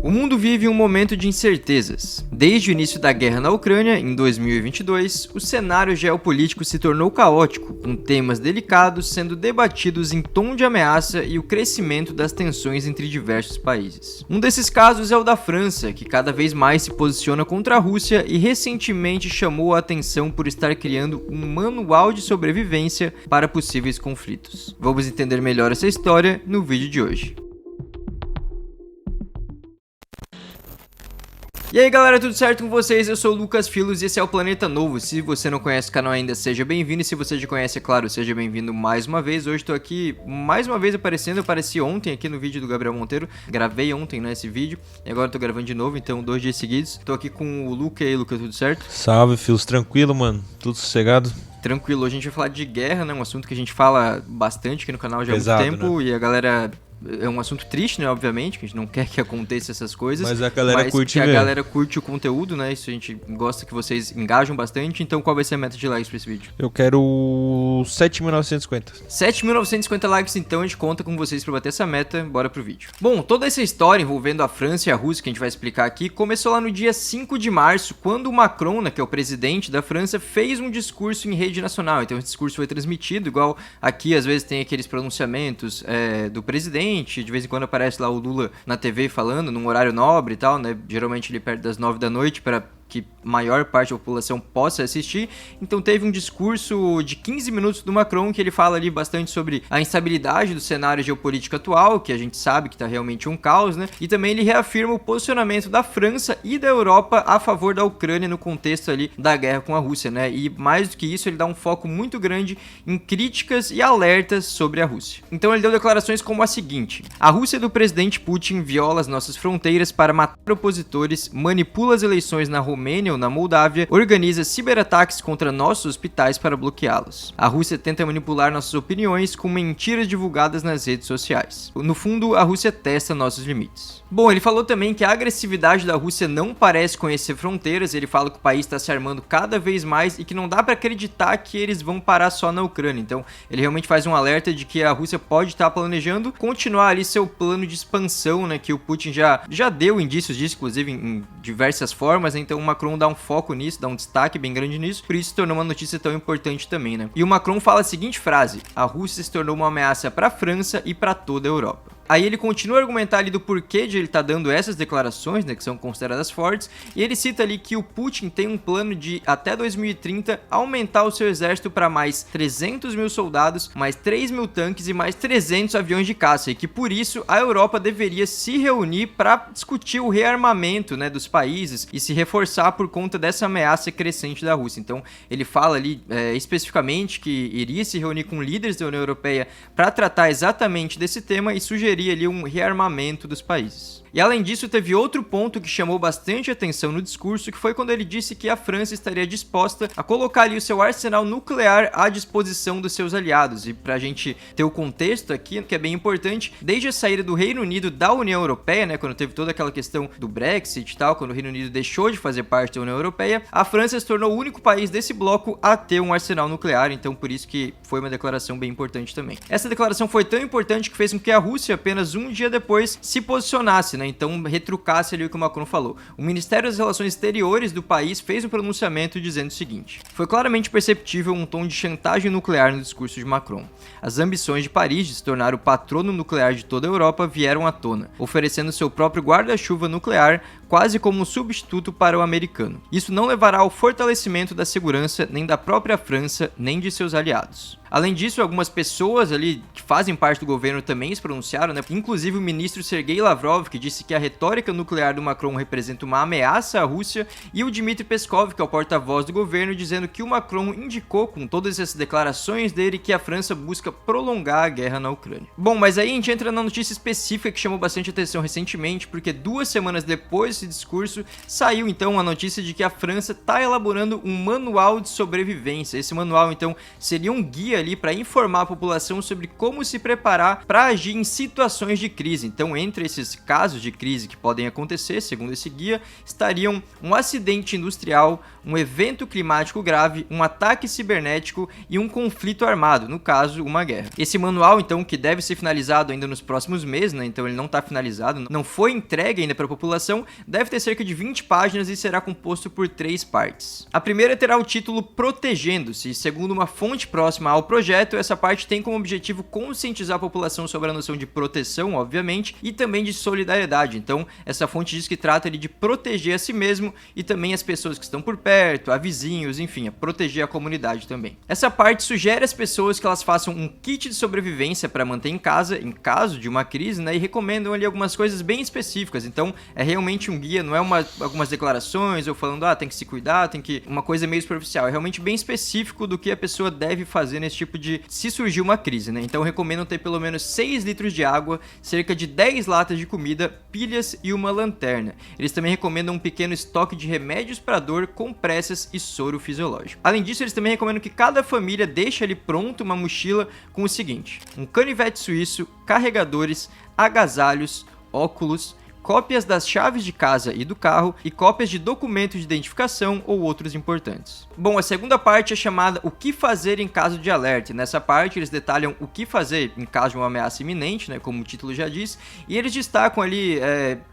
O mundo vive um momento de incertezas. Desde o início da guerra na Ucrânia, em 2022, o cenário geopolítico se tornou caótico, com temas delicados sendo debatidos em tom de ameaça e o crescimento das tensões entre diversos países. Um desses casos é o da França, que cada vez mais se posiciona contra a Rússia e recentemente chamou a atenção por estar criando um manual de sobrevivência para possíveis conflitos. Vamos entender melhor essa história no vídeo de hoje. E aí galera, tudo certo com vocês? Eu sou o Lucas Filos e esse é o Planeta Novo. Se você não conhece o canal ainda, seja bem-vindo, e se você já conhece, é claro, seja bem-vindo mais uma vez. Hoje tô aqui mais uma vez aparecendo, eu apareci ontem aqui no vídeo do Gabriel Monteiro, gravei ontem, né, esse vídeo, e agora tô gravando de novo, então 2 dias seguidos. Tô aqui com o Luca. E aí, Luca, tudo certo? Salve, Filos, tranquilo, mano? Tudo sossegado? Tranquilo, hoje a gente vai falar de guerra, né, um assunto que a gente fala bastante aqui no canal já há muito tempo, né? E a galera... É um assunto triste, né, obviamente, que a gente não quer que aconteça essas coisas. Mas a galera curte mesmo. A galera curte o conteúdo, né, isso a gente gosta que vocês engajam bastante. Então qual vai ser a meta de likes pra esse vídeo? Eu quero 7.950. 7.950 likes, então a gente conta com vocês pra bater essa meta. Bora pro vídeo. Bom, toda essa história envolvendo a França e a Rússia, que a gente vai explicar aqui, começou lá no dia 5 de março, quando o Macron, né, que é o presidente da França, fez um discurso em rede nacional. Então esse discurso foi transmitido, igual aqui às vezes tem aqueles pronunciamentos do presidente. De vez em quando aparece lá o Lula na TV falando, num horário nobre e tal, né? Geralmente ele perto das 9 da noite para que maior parte da população possa assistir. Então teve um discurso de 15 minutos do Macron que ele fala ali bastante sobre a instabilidade do cenário geopolítico atual, que a gente sabe que está realmente um caos, né? E também ele reafirma o posicionamento da França e da Europa a favor da Ucrânia no contexto ali da guerra com a Rússia, né? E mais do que isso, ele dá um foco muito grande em críticas e alertas sobre a Rússia. Então ele deu declarações como a seguinte: a Rússia do presidente Putin viola as nossas fronteiras para matar opositores, manipula as eleições na Romênia ou na Moldávia, organiza ciberataques contra nossos hospitais para bloqueá-los. A Rússia tenta manipular nossas opiniões com mentiras divulgadas nas redes sociais. No fundo, a Rússia testa nossos limites. Bom, ele falou também que a agressividade da Rússia não parece conhecer fronteiras. Ele fala que o país está se armando cada vez mais e que não dá para acreditar que eles vão parar só na Ucrânia. Então, ele realmente faz um alerta de que a Rússia pode estar planejando continuar ali seu plano de expansão, né, que o Putin já deu indícios disso, inclusive em diversas formas, né? Então o Macron dá um foco nisso, dá um destaque bem grande nisso, por isso se tornou uma notícia tão importante também, né? E o Macron fala a seguinte frase: a Rússia se tornou uma ameaça para a França e para toda a Europa. Aí ele continua a argumentar ali do porquê de ele estar dando essas declarações, né, que são consideradas fortes, e ele cita ali que o Putin tem um plano de, até 2030, aumentar o seu exército para mais 300 mil soldados, mais 3 mil tanques e mais 300 aviões de caça, e que por isso a Europa deveria se reunir para discutir o rearmamento, né, dos países e se reforçar por conta dessa ameaça crescente da Rússia. Então ele fala ali especificamente que iria se reunir com líderes da União Europeia para tratar exatamente desse tema e sugerir ali um rearmamento dos países. E além disso, teve outro ponto que chamou bastante atenção no discurso, que foi quando ele disse que a França estaria disposta a colocar ali o seu arsenal nuclear à disposição dos seus aliados. E pra gente ter o contexto aqui, que é bem importante, desde a saída do Reino Unido da União Europeia, né, quando teve toda aquela questão do Brexit e tal, quando o Reino Unido deixou de fazer parte da União Europeia, a França se tornou o único país desse bloco a ter um arsenal nuclear, então por isso que foi uma declaração bem importante também. Essa declaração foi tão importante que fez com que a Rússia, apenas um dia depois, se posicionasse, né? Então retrucasse ali o que o Macron falou. O Ministério das Relações Exteriores do país fez um pronunciamento dizendo o seguinte: foi claramente perceptível um tom de chantagem nuclear no discurso de Macron. As ambições de Paris de se tornar o patrono nuclear de toda a Europa vieram à tona, oferecendo seu próprio guarda-chuva nuclear quase como um substituto para o americano. Isso não levará ao fortalecimento da segurança nem da própria França, nem de seus aliados. Além disso, algumas pessoas ali que fazem parte do governo também se pronunciaram, né? Inclusive o ministro Sergei Lavrov, que disse que a retórica nuclear do Macron representa uma ameaça à Rússia, e o Dmitry Peskov, que é o porta-voz do governo, dizendo que o Macron indicou com todas essas declarações dele que a França busca prolongar a guerra na Ucrânia. Bom, mas aí a gente entra na notícia específica que chamou bastante atenção recentemente, porque 2 semanas depois desse discurso, saiu então a notícia de que a França está elaborando um manual de sobrevivência. Esse manual, então, seria um guia ali para informar a população sobre como se preparar para agir em situações de crise. Então, entre esses casos de crise que podem acontecer, segundo esse guia, estariam um acidente industrial, um evento climático grave, um ataque cibernético e um conflito armado, no caso, uma guerra. Esse manual, então, que deve ser finalizado ainda nos próximos meses, né? Então ele não está finalizado, não foi entregue ainda para a população, deve ter cerca de 20 páginas e será composto por 3 partes. A primeira terá o título Protegendo-se. Segundo uma fonte próxima ao projeto, essa parte tem como objetivo conscientizar a população sobre a noção de proteção, obviamente, e também de solidariedade. Então, essa fonte diz que trata ali de proteger a si mesmo e também as pessoas que estão por perto, a vizinhos, enfim, a proteger a comunidade também. Essa parte sugere às pessoas que elas façam um kit de sobrevivência para manter em casa, em caso de uma crise, né, e recomendam ali algumas coisas bem específicas. Então, é realmente um guia, não é algumas declarações ou falando, tem que se cuidar, tem que... uma coisa meio superficial. É realmente bem específico do que a pessoa deve fazer nesse tipo de... se surgir uma crise, né? Então, recomendam ter pelo menos 6 litros de água, cerca de 10 latas de comida, pilhas e uma lanterna. Eles também recomendam um pequeno estoque de remédios para dor, compressas e soro fisiológico. Além disso, eles também recomendam que cada família deixe ali pronto uma mochila com o seguinte: um canivete suíço, carregadores, agasalhos, óculos, cópias das chaves de casa e do carro e cópias de documentos de identificação ou outros importantes. Bom, a segunda parte é chamada O que fazer em caso de alerta. Nessa parte eles detalham o que fazer em caso de uma ameaça iminente, né, como o título já diz, e eles destacam ali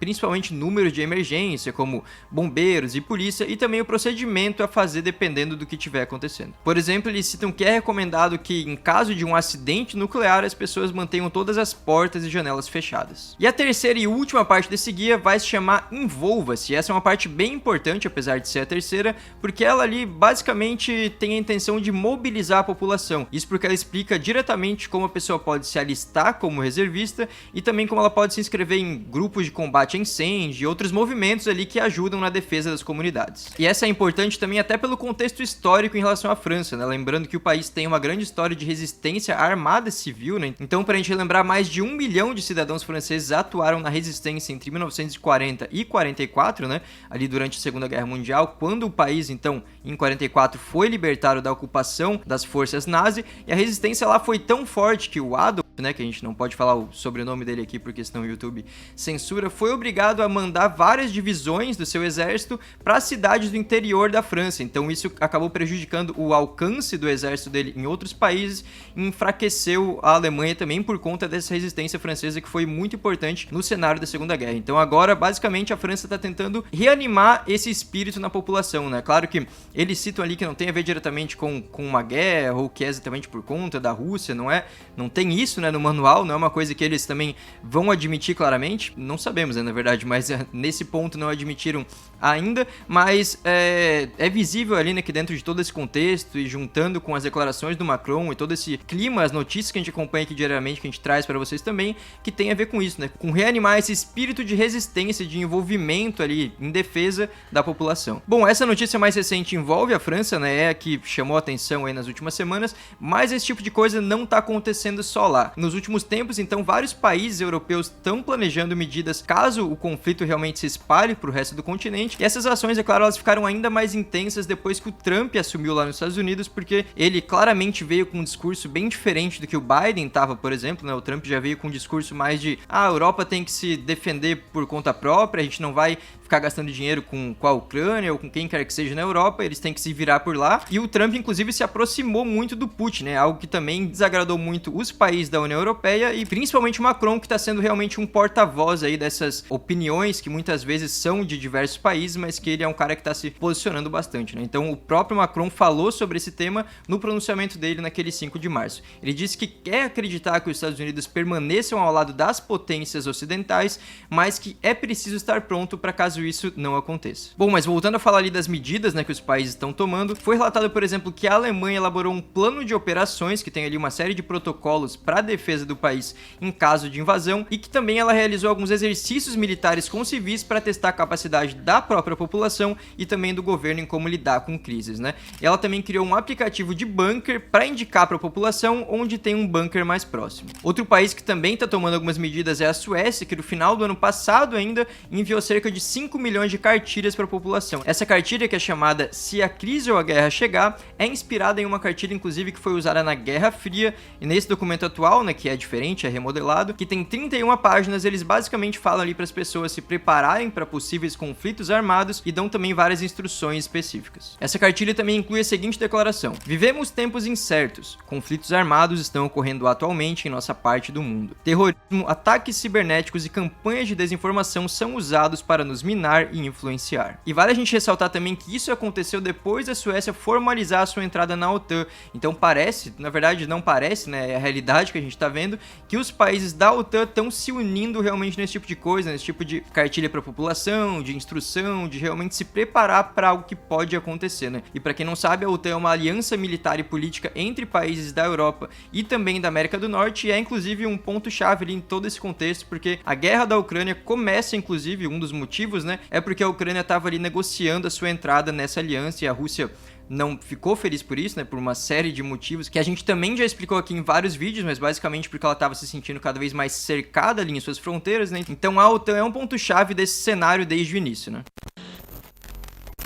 principalmente números de emergência, como bombeiros e polícia, e também o procedimento a fazer dependendo do que estiver acontecendo. Por exemplo, eles citam que é recomendado que em caso de um acidente nuclear as pessoas mantenham todas as portas e janelas fechadas. E a terceira e última parte desse guia vai se chamar Envolva-se. Essa é uma parte bem importante, apesar de ser a terceira, porque ela ali basicamente tem a intenção de mobilizar a população. Isso porque ela explica diretamente como a pessoa pode se alistar como reservista e também como ela pode se inscrever em grupos de combate a incêndio e outros movimentos ali que ajudam na defesa das comunidades. E essa é importante também até pelo contexto histórico em relação à França, né? Lembrando que o país tem uma grande história de resistência armada civil, né? Então, para a gente relembrar, mais de 1 milhão de cidadãos franceses atuaram na resistência entre 1940 e 44, né, ali durante a Segunda Guerra Mundial, quando o país, então, em 44, foi libertado da ocupação das forças nazi, e a resistência lá foi tão forte que o Adolf, né, que a gente não pode falar o sobrenome dele aqui porque senão o YouTube censura, foi obrigado a mandar várias divisões do seu exército para cidades do interior da França. Então isso acabou prejudicando o alcance do exército dele em outros países e enfraqueceu a Alemanha também por conta dessa resistência francesa que foi muito importante no cenário da Segunda Guerra. Então agora, basicamente, a França está tentando reanimar esse espírito na população, né? Claro que eles citam ali que não tem a ver diretamente com uma guerra ou que é exatamente por conta da Rússia, não tem isso, né, no manual, não é uma coisa que eles também vão admitir claramente, não sabemos, né, na verdade, mas nesse ponto não admitiram ainda, mas é visível ali, né, que dentro de todo esse contexto e juntando com as declarações do Macron e todo esse clima, as notícias que a gente acompanha aqui diariamente, que a gente traz para vocês também, que tem a ver com isso, né, com reanimar esse espírito de resistência, de envolvimento ali em defesa da população. Bom, essa notícia mais recente envolve a França, né, é a que chamou a atenção aí nas últimas semanas, mas esse tipo de coisa não está acontecendo só lá. Nos últimos tempos, então, vários países europeus estão planejando medidas caso o conflito realmente se espalhe para o resto do continente, e essas ações, é claro, elas ficaram ainda mais intensas depois que o Trump assumiu lá nos Estados Unidos, porque ele claramente veio com um discurso bem diferente do que o Biden estava, por exemplo, né, o Trump já veio com um discurso mais de, a Europa tem que se defender por conta própria, a gente não vai ficar gastando dinheiro com a Ucrânia ou com quem quer que seja na Europa, eles têm que se virar por lá. E o Trump, inclusive, se aproximou muito do Putin, né? Algo que também desagradou muito os países da União Europeia e principalmente o Macron, que está sendo realmente um porta-voz aí dessas opiniões que muitas vezes são de diversos países, mas que ele é um cara que está se posicionando bastante, né? Então, o próprio Macron falou sobre esse tema no pronunciamento dele naquele 5 de março. Ele disse que quer acreditar que os Estados Unidos permaneçam ao lado das potências ocidentais, mas que é preciso estar pronto para caso isso não aconteça. Bom, mas voltando a falar ali das medidas, né, que os países estão tomando, foi relatado, por exemplo, que a Alemanha elaborou um plano de operações que tem ali uma série de protocolos para a defesa do país em caso de invasão e que também ela realizou alguns exercícios militares com civis para testar a capacidade da própria população e também do governo em como lidar com crises, né? Ela também criou um aplicativo de bunker para indicar para a população onde tem um bunker mais próximo. Outro país que também está tomando algumas medidas é a Suécia, que no final do ano passado ainda enviou cerca de 5 5 milhões de cartilhas para a população. Essa cartilha, que é chamada Se a Crise ou a Guerra Chegar, é inspirada em uma cartilha, inclusive, que foi usada na Guerra Fria, e nesse documento atual, né, que é diferente, é remodelado, que tem 31 páginas, eles basicamente falam ali para as pessoas se prepararem para possíveis conflitos armados e dão também várias instruções específicas. Essa cartilha também inclui a seguinte declaração: vivemos tempos incertos, conflitos armados estão ocorrendo atualmente em nossa parte do mundo. Terrorismo, ataques cibernéticos e campanhas de desinformação são usados para nos minar e influenciar. E vale a gente ressaltar também que isso aconteceu depois da Suécia formalizar a sua entrada na OTAN. Então parece, na verdade não parece, né, é a realidade que a gente tá vendo, que os países da OTAN estão se unindo realmente nesse tipo de coisa, nesse tipo de cartilha para a população, de instrução, de realmente se preparar para algo que pode acontecer, né? E para quem não sabe, a OTAN é uma aliança militar e política entre países da Europa e também da América do Norte, e é inclusive um ponto-chave ali em todo esse contexto, porque a guerra da Ucrânia começa, inclusive, um dos motivos, né, é porque a Ucrânia estava ali negociando a sua entrada nessa aliança, e a Rússia não ficou feliz por isso, né, por uma série de motivos que a gente também já explicou aqui em vários vídeos, mas basicamente porque ela estava se sentindo cada vez mais cercada ali em suas fronteiras, né? Então a OTAN é um ponto-chave desse cenário desde o início, né?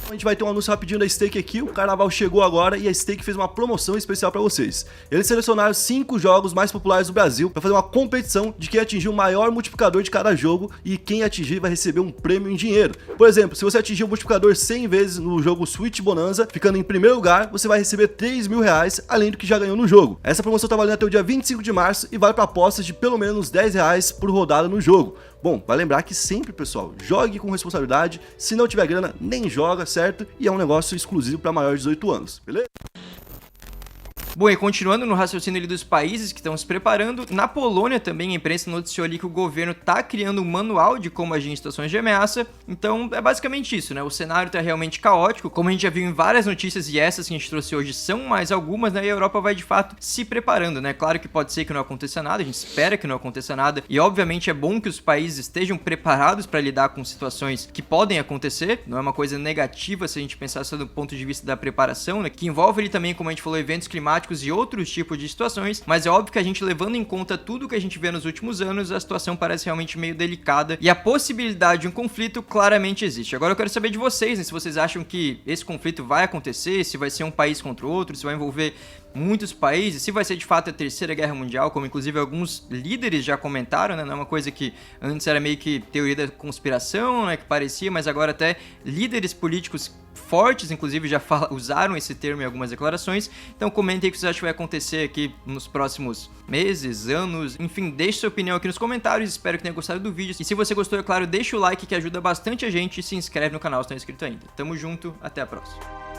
A gente vai ter um anúncio rapidinho da Stake aqui. O carnaval chegou agora e a Stake fez uma promoção especial para vocês. Eles selecionaram 5 jogos mais populares do Brasil para fazer uma competição de quem atingir o maior multiplicador de cada jogo, e quem atingir vai receber um prêmio em dinheiro. Por exemplo, se você atingir o multiplicador 100 vezes no jogo Switch Bonanza, ficando em primeiro lugar, você vai receber 3 mil reais, além do que já ganhou no jogo. Essa promoção tá valendo até o dia 25 de março e vale para apostas de pelo menos 10 reais por rodada no jogo. Bom, vai lembrar que sempre, pessoal, jogue com responsabilidade. Se não tiver grana, nem joga, certo? E é um negócio exclusivo para maiores de 18 anos, beleza? Bom, e continuando no raciocínio ali dos países que estão se preparando, na Polônia também a imprensa noticiou ali que o governo tá criando um manual de como agir em situações de ameaça. Então é basicamente isso, né? O cenário tá realmente caótico, como a gente já viu em várias notícias, e essas que a gente trouxe hoje são mais algumas, né? E a Europa vai de fato se preparando, né? Claro que pode ser que não aconteça nada, a gente espera que não aconteça nada, e obviamente é bom que os países estejam preparados para lidar com situações que podem acontecer. Não é uma coisa negativa se a gente pensar só do ponto de vista da preparação, né? Que envolve ali também, como a gente falou, eventos climáticos e outros tipos de situações, mas é óbvio que a gente, levando em conta tudo que a gente vê nos últimos anos, a situação parece realmente meio delicada e a possibilidade de um conflito claramente existe. Agora eu quero saber de vocês, né, se vocês acham que esse conflito vai acontecer, se vai ser um país contra o outro, se vai envolver muitos países, se vai ser de fato a Terceira Guerra Mundial, como inclusive alguns líderes já comentaram, né? Não é uma coisa que antes era meio que teoria da conspiração, né, que parecia, mas agora até líderes políticos fortes, inclusive, já usaram esse termo em algumas declarações. Então comentem o que vocês acham que vai acontecer aqui nos próximos meses, anos, enfim, deixe sua opinião aqui nos comentários, espero que tenha gostado do vídeo, e se você gostou, é claro, deixa o like que ajuda bastante a gente, e se inscreve no canal se não é inscrito ainda. Tamo junto, até a próxima.